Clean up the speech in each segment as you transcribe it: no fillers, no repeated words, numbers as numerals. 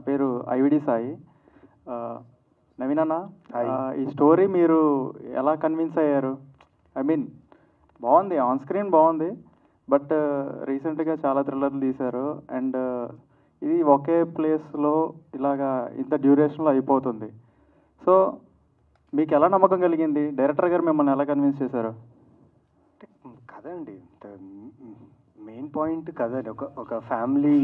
పేరు ఐవిడి సాయి. నవీన్ అన్న, హాయ్. ఈ స్టోరీ మీరు ఎలా కన్విన్స్ అయ్యారు? ఐ మీన్ బాగుంది, ఆన్ స్క్రీన్ బాగుంది, బట్ రీసెంట్గా చాలా థ్రిల్లర్లు తీశారు అండ్ ఇది ఒకే ప్లేస్లో ఇలాగా ఇంత డ్యూరేషన్లో అయిపోతుంది. సో మీకు ఎలా నమ్మకం కలిగింది? డైరెక్టర్ గారు మిమ్మల్ని ఎలా కన్విన్స్ చేశారు? కథ అండి, మెయిన్ పాయింట్ కథ. ఒక ఫ్యామిలీ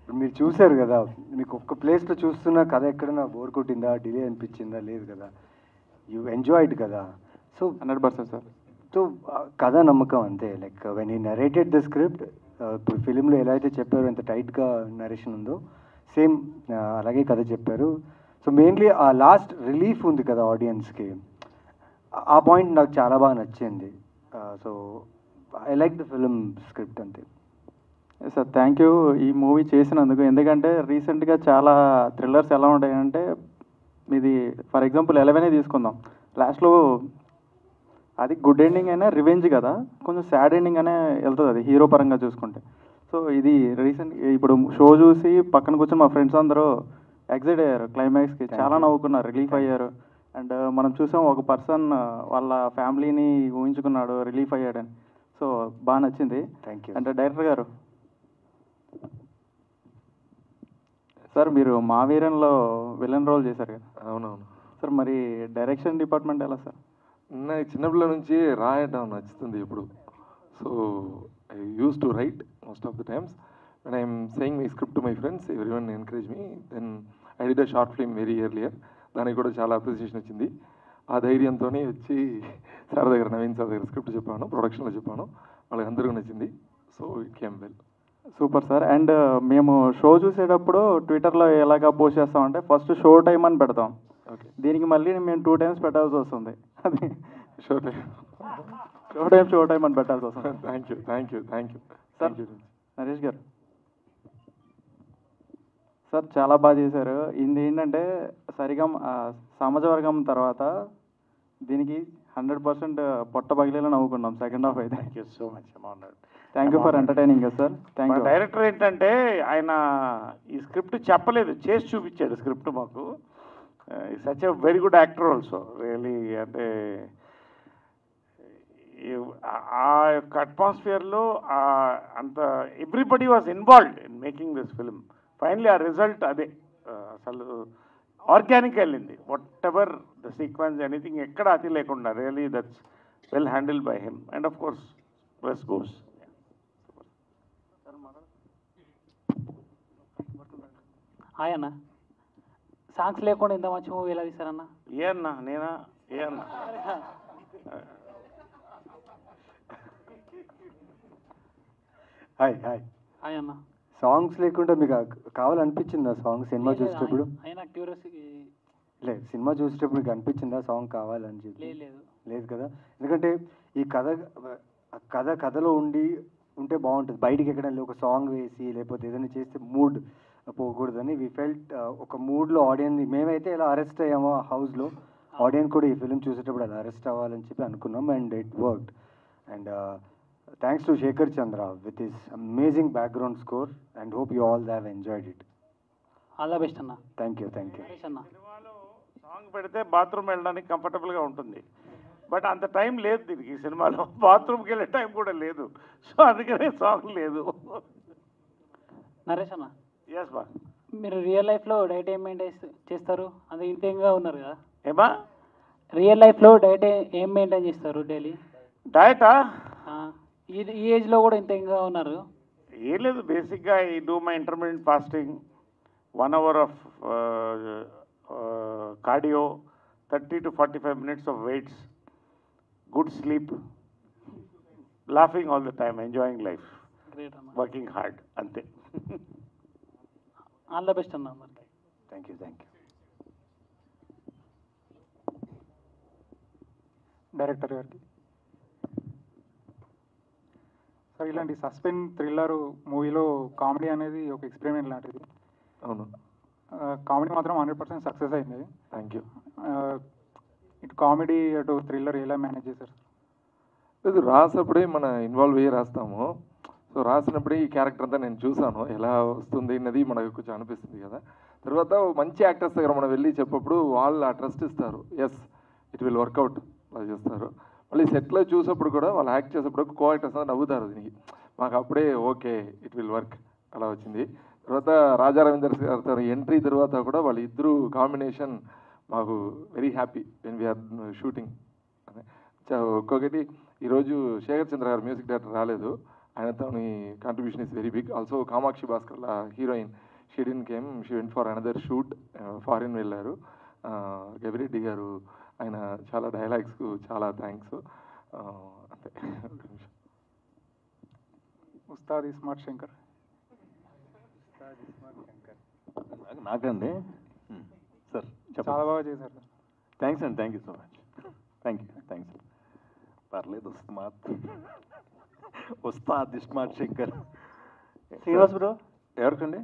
మీరు చూశారు కదా, మీకు ఒక్క ప్లేస్లో చూస్తున్న కథ ఎక్కడైనా బోర్ కొట్టిందా, డిలే అనిపించిందా? లేదు కదా, యూ ఎంజాయ్డ్ కదా. So 100% sir. సో కథ నమ్మకం అంతే. లైక్ వెన్ ఈ నరేటెడ్ ద స్క్రిప్ట్, ఇప్పుడు ఫిలింలో ఎలా అయితే చెప్పారో ఎంత టైట్గా నరేషన్ ఉందో సేమ్ అలాగే కథ చెప్పారు. సో మెయిన్లీ ఆ లాస్ట్ రిలీఫ్ ఉంది కదా ఆడియన్స్కి, ఆ పాయింట్ నాకు చాలా బాగా నచ్చింది. So I like the film script అంతే. సార్ థ్యాంక్ యూ ఈ మూవీ చేసినందుకు. ఎందుకంటే రీసెంట్గా చాలా థ్రిల్లర్స్ ఎలా ఉంటాయంటే, ఇది ఫర్ ఎగ్జాంపుల్ 11 తీసుకుందాం, లాస్ట్లో అది గుడ్ ఎండింగ్ అయినా రివెంజ్ కదా, కొంచెం సాడ్ ఎండింగ్ అనే వెళ్తుంది అది హీరో పరంగా చూసుకుంటే. సో ఇది రీసెంట్ ఇప్పుడు షో చూసి పక్కన కూర్చొని మా ఫ్రెండ్స్ అందరూ ఎగ్జైట్ అయ్యారు, క్లైమాక్స్కి చాలా నవ్వుకున్నారు, రిలీఫ్ అయ్యారు. అండ్ మనం చూసాం ఒక పర్సన్ వాళ్ళ ఫ్యామిలీని ఊహించుకున్నాడు, రిలీఫ్ అయ్యాడని. సో బాగా నచ్చింది. Thank you. అంటే డైరెక్టర్ గారు, సార్ మీరు మా వీరంలో విలన్ రోల్ చేశారు కదా? అవునవును సార్ మరి డైరెక్షన్ డిపార్ట్మెంట్ ఎలా సార్? నాకు చిన్నపిల్ల నుంచి రాయటం నచ్చుతుంది ఇప్పుడు. So I use to write most of the times and I'm saying my script to my friends, every one encourage me. Then I did a short film very earlier, దానికి కూడా చాలా అప్రిసియేషన్ వచ్చింది. ఆ ధైర్యంతో వచ్చి సార్ దగ్గర, Naveen sir దగ్గర script చెప్పాను, ప్రొడక్షన్లో చెప్పాను, వాళ్ళకి అందరికీ నచ్చింది. So it came well. Super sir. And మేము షో చూసేటప్పుడు ట్విట్టర్లో ఎలాగా పోస్ట్ చేస్తామంటే ఫస్ట్ షో టైం అని పెడతాం, ఓకే, దీనికి మళ్ళీ మేము 2 times పెట్టాల్సి వస్తుంది. అది షూర్. షో టైం అని పెట్టాల్సి వస్తుంది. Thank you, thank you, thank you, sir. Thank you. Naresh గారు, సార్ చాలా బాగా చేశారు. ఇది ఏంటంటే సరిగం సమాజవర్గం తర్వాత దీనికి 100% పొట్ట పగిలేలా నవ్వుకున్నాం సెకండ్ హాఫ్ అయితే. Thank you so much. Thank you for entertaining sir. Thank you. Director ఏంటంటే ఆయన ఈ స్క్రిప్ట్ చెప్పలేదు, చేసి చూపించాడు స్క్రిప్ట్ మాకు. Such a very good actor also really. అంటే ఆ యొక్క అట్మాస్ఫియర్లో అంత everybody was involved in making this film. Finally ఆ రిజల్ట్ అదే. అసలు ఆర్గానిక్ వెళ్ళింది, what ever the sequence, anything ఎక్కడ అతి లేకుండా. Really that's well handle by him and of course plus goes. Hi అన్న, సాంగ్స్ లేకుండా ఇంత మంచి మూవీ ఎలా తీస్తారన్న? ఏ అన్నా, నేనా? ఏ అన్నా? Hi hi. హాయ్ అన్న. సాంగ్స్ లేకుండా మీకు కావాలనిపించిందా సాంగ్ సినిమా చూసేటప్పుడు? అయినా క్యూరియాసిటీ లేదు, సినిమా చూసేటప్పుడు మీకు అనిపించిందా సాంగ్ కావాలని చెప్పి? లేదు. లేదు కదా, ఎందుకంటే ఈ కథలో ఉంటే బాగుంటుంది. బయటికి ఎక్కడైనా ఒక సాంగ్ వేసి లేకపోతే ఏదైనా చేస్తే మూడ్ పోకూడదని వి ఫెల్ట్ ఒక మూడ్లో ఆడియన్స్, మేమైతే ఇలా అరెస్ట్ అయ్యామో ఆ హౌస్లో, ఆడియన్స్ కూడా ఈ ఫిలిం చూసేటప్పుడు అలా అరెస్ట్ అవ్వాలని చెప్పి అనుకున్నాం and it worked. And thanks to Shekhar Chandra with his amazing background score and hope you all have enjoyed it. All the best అన్న. Thank you, thank you. అన్న, సినిమాలో సాంగ్ పెడితే బాత్రూమ్ వెళ్ళడానికి కంఫర్టబుల్గా ఉంటుంది, బట్ అంత టైం లేదు దీనికి. ఈ సినిమాలో బాత్రూమ్కి వెళ్ళే టైం కూడా లేదు, సో అందుకనే సాంగ్ లేదు. నరేష్ అన్న, ఎస్ బా. మీరు రియల్ లైఫ్లో డైట్ ఏం మెయింటైన్ చేస్తారు? అది ఇంతేగా ఉన్నారు కదా, ఏమా రియల్ లైఫ్లో డైట్ ఏం మెయింటైన్ చేస్తారు డైలీ? డయటా? ఈ ఏజ్లో కూడా ఇంతేగా ఉన్నారు? ఏం లేదు, బేసిక్గా I do my intermediate fasting, 1 hour of cardio, 30 to 45 minutes of weights, good sleep, laughing all the time, enjoying life, great అన్న. working hard, అంతే. ఆల్ ద బెస్ట్ అన్న. మరి thank you, thank you. Director గారికి sir, ఇలాంటి suspense thriller మూవీలో comedy అనేది ఒక experiment లాంటిది. అవును. కామెడీ మాత్రం 100% సక్సెస్ అయింది. Thank you. ఇటు కామెడీ అటు థ్రిల్లర్ ఎలా మేనేజ్ చేశారు? లేదు, రాసినప్పుడే మన ఇన్వాల్వ్ అయ్యి రాస్తాము. సో రాసినప్పుడే ఈ క్యారెక్టర్ అంతా నేను చూసాను, ఎలా వస్తుంది అన్నది మనకు కొంచెం అనిపిస్తుంది కదా. తర్వాత మంచి యాక్టర్స్ దగ్గర మనం వెళ్ళి చెప్పప్పుడు వాళ్ళు ఆ ట్రస్ట్ ఇస్తారు, ఎస్ ఇట్ విల్ వర్కౌట్ అలా చేస్తారు. మళ్ళీ సెట్లో చూసేప్పుడు కూడా వాళ్ళు యాక్ట్ చేసేప్పుడు కో యాక్టర్స్ అంతా నవ్వుతారు దీనికి, మాకు అప్పుడే ఓకే ఇట్ విల్ వర్క్ అలా వచ్చింది. తర్వాత రాజా రవీందర్ గారితో ఎంట్రీ తర్వాత కూడా వాళ్ళ ఇద్దరు కాంబినేషన్ మాకు very happy when we're shooting. ఒక్కొక్కటి ఈరోజు శేఖర్ చంద్ర గారు మ్యూజిక్ డైరెక్టర్ రాలేదు, ఆయనతో contribution is very big. Also Kamakshi Bhaskar heroine she didn't came, she went for another shoot, foreign వెళ్ళారు. గవిరెడ్డి గారు ఆయన చాలా డైలాగ్స్కు చాలా థ్యాంక్స్. అంతే. ఉస్తాద్ ఇస్మార్ట్ శంకర్. నాకండి సార్ చాలా బాగా చేశారు సార్. థ్యాంక్స్ అండి, thank you so much. Thanks. పర్లేదు, ఉస్తాద్ ఇస్మార్ట్ శంకర్. శ్రీనివాస్ బ్రో ఎవరికండి?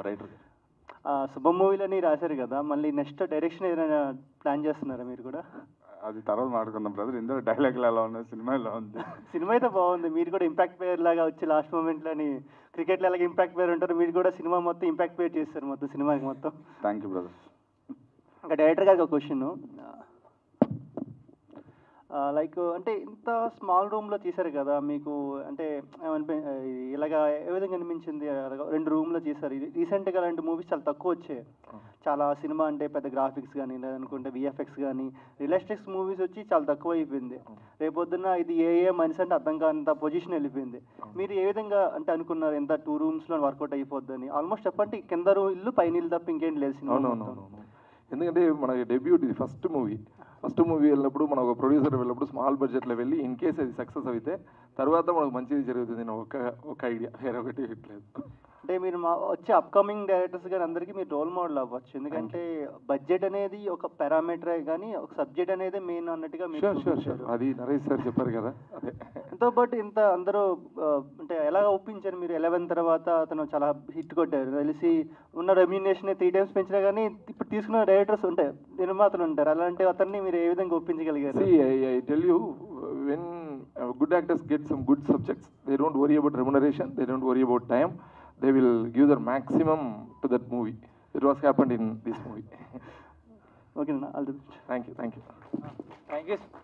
రైటర్. శుభం మూవీలని రాశారు కదా, మళ్ళీ నెక్స్ట్ డైరెక్షన్ ఏదైనా ప్లాన్ చేస్తున్నారా మీరు కూడా? అది తర్వాత మాట్లాడుకుందాం బ్రదర్. ఇందులో డైలాగులు ఎలా ఉన్నాయి, సినిమా ఎలా ఉంది? సినిమా అయితే బాగుంది, మీరు కూడా ఇంపాక్ట్ ప్లేయర్ లాగా వచ్చి లాస్ట్ మూమెంట్లోని క్రికెట్లో ఎలాగ ఇంపాక్ట్ ప్లేయర్ ఉంటారు, మీరు కూడా సినిమా మొత్తం ఇంపాక్ట్ ప్లేయర్ చేస్తారు మొత్తం సినిమాకి మొత్తం. Thank you brother. ఇంకా డైరెక్టర్ గారికి ఒక క్వశ్చన్, లైక్ అంటే ఇంత స్మాల్ రూమ్లో తీశారు కదా, మీకు అంటే ఇలాగా ఏ విధంగా అనిపించింది? రెండు రూమ్లో చేశారు, రీసెంట్గా అలాంటి మూవీస్ చాలా తక్కువ వచ్చాయి. చాలా సినిమా అంటే పెద్ద గ్రాఫిక్స్ కానీ లేదనుకుంటే విఎఫ్ఎక్స్ కానీ రియలిస్టిక్స్ మూవీస్ వచ్చి చాలా తక్కువ అయిపోయింది. రేపొద్దున ఇది ఏ మనిషి అంటే అర్థం కానంత పొజిషన్ వెళ్ళిపోయింది. మీరు ఏ విధంగా అంటే అనుకున్నారు ఎంత 2 రూమ్స్లో వర్కౌట్ అయిపోద్దని? ఆల్మోస్ట్ చెప్పంటే కింద ఇల్లు పైన ఇల్లు తప్ప ఇంకేం లేదు సినిమా. ఎందుకంటే మన డెబ్యూట్ ఇది, ఫస్ట్ మూవీ వెళ్ళినప్పుడు మనం ఒక ప్రొడ్యూసర్ వెళ్ళినప్పుడు స్మాల్ బడ్జెట్లో వెళ్ళి ఇన్ కేస్ అది సక్సెస్ అయితే తర్వాత మనకు మంచిది జరుగుతుంది అని ఒక ఐడియా, వేరొకటి లేదు. అంటే మీరు వచ్చే అప్కమింగ్ డైరెక్టర్స్ కానీ అందరికీ మీరు రోల్ మోడల్ అవ్వచ్చు, ఎందుకంటే బడ్జెట్ అనేది ఒక పారామీటరే కానీ ఒక సబ్జెక్ట్ అనేది మెయిన్ అన్నట్టుగా షూర్ అది నరేష్ సార్ చెప్పారు కదా. అదే ఎంతో పాటు ఇంత అందరూ అంటే ఎలా ఒప్పించారు మీరు? 11 తర్వాత అతను చాలా హిట్ కొట్టారు తెలిసి, ఉన్న రెమ్యూనేషన్ 3 times పెంచినా కానీ ఇప్పుడు తీసుకున్న డైరెక్టర్స్ ఉంటాయి, నిర్మాతలు ఉంటారు, అలాంటి అతన్ని మీరు ఏ విధంగా ఒప్పించగలిగారు? I tell you, when good actors get some good subjects, they don't worry about remuneration, they don't worry about time, they will give their maximum to that movie. It was happened in this movie. Okay, all the best. Thank you.